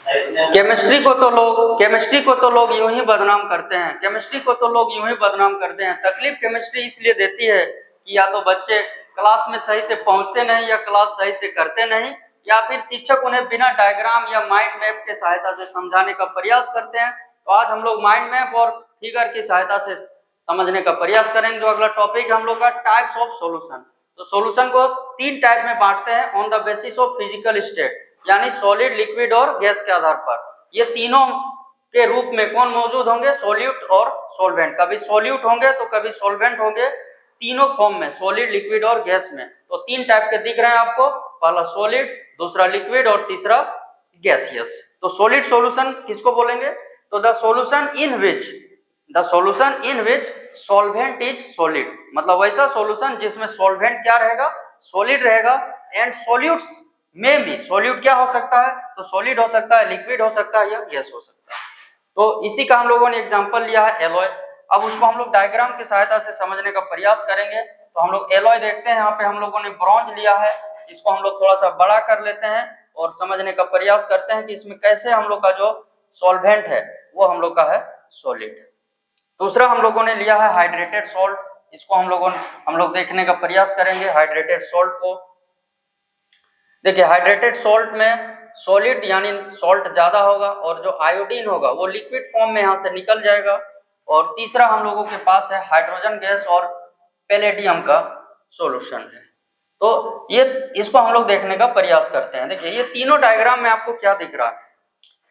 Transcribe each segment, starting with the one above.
Chemistry को तो लोग यूं ही बदनाम करते हैं, केमिस्ट्री को तो लोग यूं ही बदनाम करते हैं। तकलीफ केमिस्ट्री इसलिए देती है कि या तो बच्चे क्लास में सही से पहुंचते नहीं, या क्लास सही से करते नहीं, या फिर शिक्षक उन्हें बिना डायग्राम या माइंड मैप के सहायता से समझाने का प्रयास करते हैं। तो आज हम लोग माइंड मैप और फिगर की सहायता से समझने का प्रयास करेंगे। जो अगला टॉपिक है हम लोग का टाइप्स ऑफ सॉल्यूशन। तो सॉल्यूशन को 3 टाइप में बांटते हैं on the basis of physical state, यानी सॉलिड, लिक्विड और गैस के आधार पर। ये तीनों के रूप में कौन मौजूद होंगे? सॉल्यूट और सॉल्वेंट। कभी सॉल्यूट होंगे तो कभी सॉल्वेंट होंगे, तीनों फॉर्म में, सॉलिड, लिक्विड और गैस में। तो 3 टाइप के दिख रहे हैं आपको, पहला सॉलिड, दूसरा लिक्विड और तीसरा गैसियस। तो सॉलिड सॉल्यूशन किसको बोलेंगे? तो the solution in which solvent is solid, मतलब वैसा सॉल्यूशन जिसमें सॉल्वेंट क्या रहेगा? सॉलिड रहेगा। एंड सॉल्यूट्स में भी, सॉल्यूट क्या हो सकता है? तो सॉलिड हो सकता है, लिक्विड हो सकता है या गैस हो सकता है। तो इसी का हम लोगों ने एग्जांपल लिया है एलॉय। अब उसको हम लोग डायग्राम की सहायता से समझने का प्रयास करेंगे। तो हम लोग एलॉय देखते हैं, यहाँ पे हम लोगों ने ब्रॉन्ज लिया है, इसको हम लोग थोड़ा सा बड़ा कर लेते हैं और समझने का प्रयास करते हैं कि इसमें कैसे हम लोग का जो सॉल्वेंट है वो हम लोग का है सॉलिड। दूसरा हम लोगों ने लिया है हाइड्रेटेड सॉल्ट, इसको हम लोग देखने का प्रयास करेंगे। हाइड्रेटेड सॉल्ट को देखिए, हाइड्रेटेड सॉल्ट में सॉलिड यानी सॉल्ट ज्यादा होगा और जो आयोडीन होगा वो लिक्विड फॉर्म में यहाँ से निकल जाएगा। और तीसरा हम लोगों के पास है हाइड्रोजन गैस और पैलेडियम का सॉल्यूशन है। तो ये इसको हम लोग देखने का प्रयास करते हैं। देखिए ये तीनों डायग्राम में आपको क्या दिख रहा है?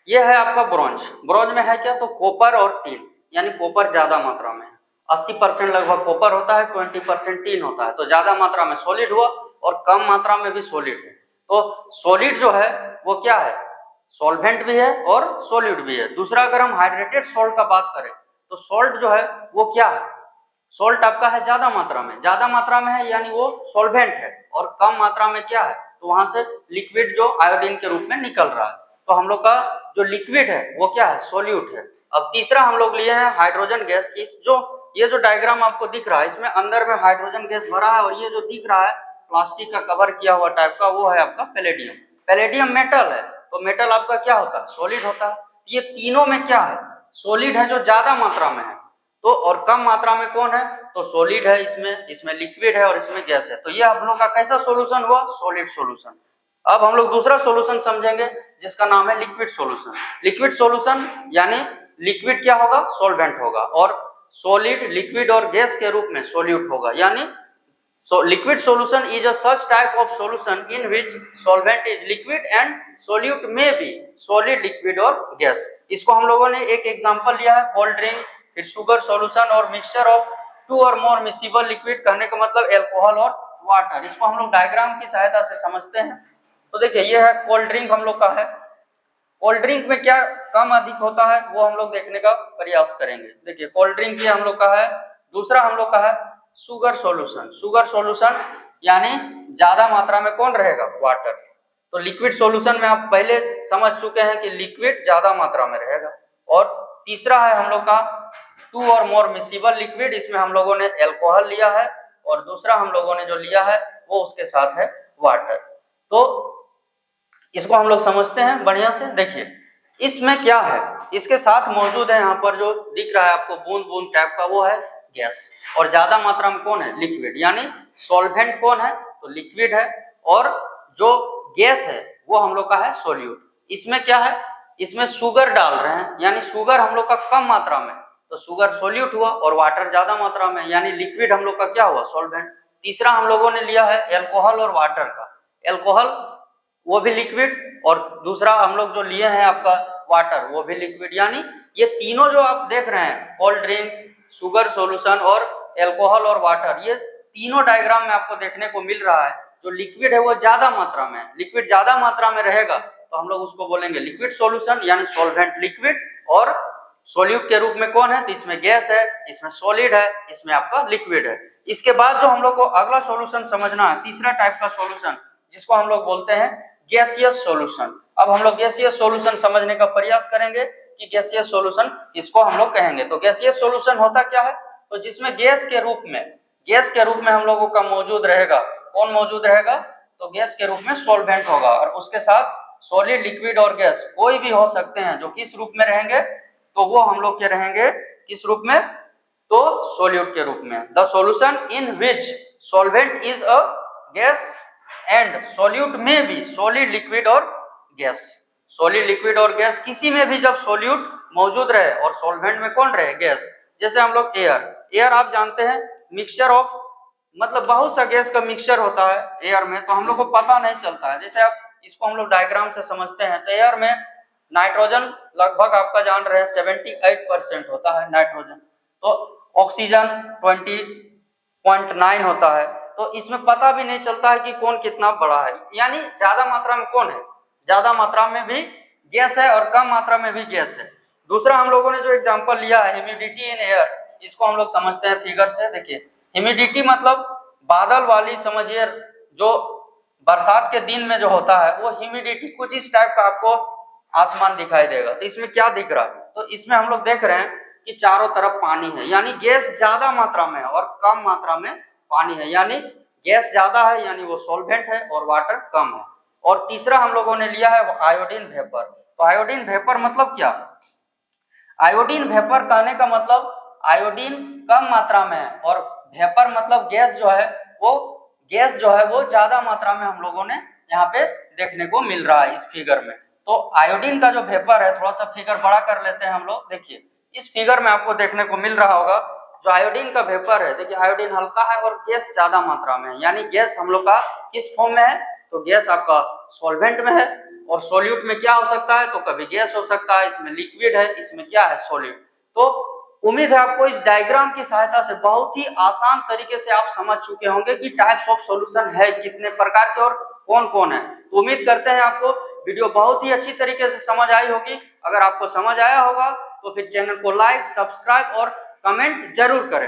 ये है आपका ब्रॉन्ज। ब्रॉन्ज में है क्या? तो कॉपर और टीन, यानी कॉपर ज्यादा मात्रा में, 80% लगभग कॉपर होता है, 20% टीन होता है। तो ज्यादा मात्रा में सॉलिड हुआ और कम मात्रा में भी सॉलिड है। तो सॉलिड जो है वो क्या है? सॉल्वेंट भी है और सॉल्यूट भी है। दूसरा अगर हम हाइड्रेटेड सॉल्ट का बात करें तो सॉल्ट जो है वो क्या है? सॉल्ट आपका है ज्यादा मात्रा में है, यानी वो सॉल्वेंट है। और कम मात्रा में क्या है? तो वहां से लिक्विड जो आयोडीन के रूप में निकल रहा है। तो हम लोग का जो लिक्विड है वो क्या है? सॉल्यूट है। अब तीसरा हम लोग लिए हैं हाइड्रोजन गैस। ये जो डायग्राम आपको दिख रहा है इसमें अंदर में हाइड्रोजन गैस भरा है, और ये जो दिख रहा है प्लास्टिक का कवर किया हुआ टाइप का, वो है आपका पैलेडियम। पैलेडियम मेटल है, तो मेटल आपका क्या होता है? सॉलिड होता है। ये तीनों में क्या है? सॉलिड है जो ज्यादा मात्रा में है। तो और कम मात्रा में कौन है? तो सॉलिड है, इसमें लिक्विड है और इसमें गैस है। तो ये हम लोग का कैसा सॉल्यूशन हुआ? Solid solution. अब हम लोग दूसरा सॉल्यूशन समझेंगे जिसका नाम है लिक्विड सॉल्यूशन। लिक्विड सॉल्यूशन यानी लिक्विड क्या होगा? सॉल्वेंट होगा, और सॉलिड, लिक्विड और गैस के रूप में सॉल्यूट होगा। यानी liquid solution is a such type of solution in which solvent is liquid and solute may be solid, liquid और gas। इसको हम लोगों ने एक एग्जांपल लिया है कोल्ड ड्रिंक, फिर शुगर सॉल्यूशन और मिक्सचर ऑफ 2 और मोर मिसिबल लिक्विड। कहने का मतलब अल्कोहल और वाटर। इसको हम लोग डायग्राम की सहायता से समझते हैं। तो देखिए ये है कोल्ड ड्रिंक हम लोग का है। कोल्ड ड्रिंक में क्या कम अधिक होता है वो हम लोग देखने का प्रयास करेंगे। देखिए कोल्ड ड्रिंक ये हम लोग का है। दूसरा हम लोग का है शुगर सॉल्यूशन। शुगर सॉल्यूशन यानी ज्यादा मात्रा में कौन रहेगा? वाटर। तो लिक्विड सॉल्यूशन में आप पहले समझ चुके हैं कि लिक्विड ज्यादा मात्रा में रहेगा। और तीसरा है हम लोग का 2 और मोर मिसिबल लिक्विड। इसमें हम लोगों ने अल्कोहल लिया है, और दूसरा हम लोगों ने जो लिया है वो उसके साथ है वाटर। तो इसको हम लोग समझते हैं बढ़िया से। देखिए इसमें क्या है? इसके साथ मौजूद है यहाँ पर जो दिख रहा है आपको बूंद बूंद टाइप का, वो है गैस। और ज्यादा मात्रा में कौन है? लिक्विड। यानी सॉल्वेंट कौन है? तो लिक्विड है, और जो गैस है वो हम लोग का है सॉल्यूट। इसमें क्या है? इसमें शुगर डाल रहे हैं, यानी शुगर हम लोग का कम मात्रा में, तो शुगर सॉल्यूट हुआ, और वाटर ज्यादा मात्रा में, यानी लिक्विड हम लोग का क्या हुआ? सॉल्वेंट। तीसरा हम लोगों ने लिया है अल्कोहल और वाटर का। अल्कोहल वो भी लिक्विड, और दूसरा हम लोग जो लिए हैं आपका वाटर, वो भी लिक्विड। यानी ये तीनों जो आप देख रहे हैं, कोल्ड ड्रिंक, शुगर सॉल्यूशन और अल्कोहल और वाटर, ये तीनों डायग्राम में आपको देखने को मिल रहा है जो लिक्विड है वो ज्यादा मात्रा में, लिक्विड ज्यादा मात्रा में रहेगा तो हम लोग उसको बोलेंगे लिक्विड सॉल्यूशन, यानी सॉल्वेंट लिक्विड। और सॉल्यूट के रूप में कौन है? तो इसमें गैस है, इसमें सॉलिड है, इसमें आपका लिक्विड है। इसके बाद जो हम लोग को अगला सॉल्यूशन समझना है, तीसरा टाइप का सॉल्यूशन, जिसको हम लोग बोलते हैं गैसियस सॉल्यूशन। अब हम लोग गैसियस सॉल्यूशन समझने का प्रयास करेंगे कि गैसियस सॉल्यूशन किसको हम लोग कहेंगे। तो गैसियस सॉल्यूशन होता क्या है? तो जिसमें गैस के रूप में हम लोगों का मौजूद रहेगा, कौन मौजूद रहेगा? तो गैस के रूप में सॉल्वेंट होगा, और उसके साथ सॉलिड, लिक्विड और गैस कोई भी हो सकते हैं जो किस रूप में रहेंगे, तो वो हम लोग के रहेंगे किस रूप में, तो सॉल्यूट के रूप में। The solution in which solvent is a gas and solute में भी सॉलिड, लिक्विड और गैस। सॉलिड, लिक्विड और गैस किसी में भी जब सॉल्यूट मौजूद रहे और सॉल्वेंट में कौन रहे, गैस। जैसे हम लोग एयर आप जानते हैं मिक्सचर ऑफ, मतलब बहुत सा गैस का मिक्सचर होता है एयर में, तो हम लोग को पता नहीं चलता है। जैसे आप इसको हम लोग डायग्राम से समझते हैं, तो एयर में नाइट्रोजन लगभग आपका जान रहे हैं 78% होता है नाइट्रोजन, तो ऑक्सीजन 20.9 होता है। तो इसमें पता भी नहीं चलता है कि कौन कितना बड़ा है, यानी ज्यादा मात्रा में कौन है, ज्यादा मात्रा में भी गैस है और कम मात्रा में भी गैस है। दूसरा हम लोगों ने जो एग्जांपल लिया है ह्यूमिडिटी इन एयर, इसको हम लोग समझते हैं फिगर से। देखिए ह्यूमिडिटी मतलब बादल वाली, समझिए जो बरसात के दिन में जो होता है वो ह्यूमिडिटी कुछ इस टाइप का आपको आसमान दिखाई देगा। तो इसमें क्या दिख रहा है, तो इसमें हम लोग देख रहे हैं कि चारों तरफ पानी है, यानी गैस ज्यादा मात्रा में है और कम मात्रा में पानी है, यानी गैस ज्यादा है यानी वो सॉल्वेंट है और वाटर कम है। और तीसरा हम लोगों ने लिया है वो आयोडीन वेपर। तो आयोडीन वेपर मतलब क्या, आयोडीन वेपर कहने का मतलब आयोडीन कम मात्रा में है और वेपर मतलब गैस जो है वो ज्यादा मात्रा में हम लोगों ने यहाँ पे देखने को मिल रहा है इस फिगर में। तो आयोडीन का जो वेपर है, थोड़ा सा फिगर बड़ा कर लेते हैं हम लोग। देखिए इस फिगर में आपको देखने को मिल रहा होगा जो आयोडीन का वेपर है। देखिए आयोडीन हल्का है और गैस ज्यादा मात्रा में है, यानी गैस हम लोग का किस फॉर्म में है, तो गैस आपका सॉल्वेंट में है। और सॉल्यूट में क्या हो सकता है, तो कभी गैस हो सकता है, इसमें लिक्विड है, इसमें क्या है, सॉलिड। तो उम्मीद है आपको इस डायग्राम की सहायता से बहुत ही आसान तरीके से आप समझ चुके होंगे कि टाइप्स ऑफ सॉल्यूशन है कितने प्रकार के और कौन कौन है। तो उम्मीद करते हैं आपको वीडियो बहुत ही अच्छी तरीके से समझ आई होगी। अगर आपको समझ आया होगा तो फिर चैनल को लाइक, सब्सक्राइब और कमेंट जरूर करें।